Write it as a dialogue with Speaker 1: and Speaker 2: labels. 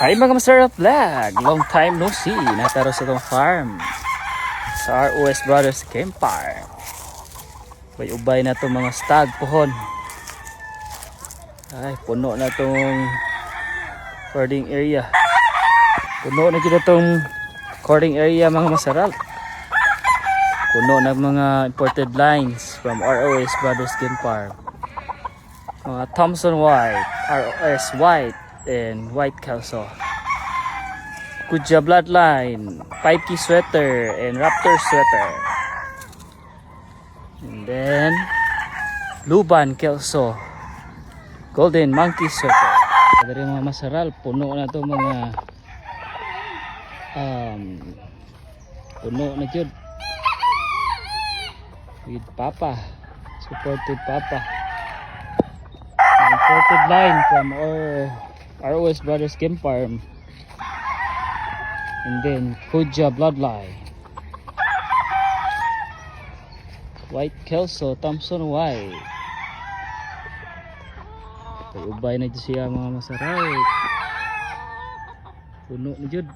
Speaker 1: Hi mga Master of Vlog! Long time no see. Nataro sa itong farm sa ROS Brothers Game Park. Ubay-ubay na itong mga stag pohon. Ay, puno na itong cording area. Puno na dito itong cording area mga masarap. Puno na mga imported lines from ROS Brothers Game Park. Mga Thompson White, ROS White, and White Kelso. Kuja Bloodline, Pikey Sweater, and Raptor Sweater. And then Luban Kelso, Golden Monkey Sweater. Dari mga masaral, puno na to mga puno na jud. With Papa, supported Papa. Imported line from our ROS Brothers Game Farm. And then Kuja Bloodline, White Kelso, Thompson White. Ubay na siya mga masarap. Puno na jud.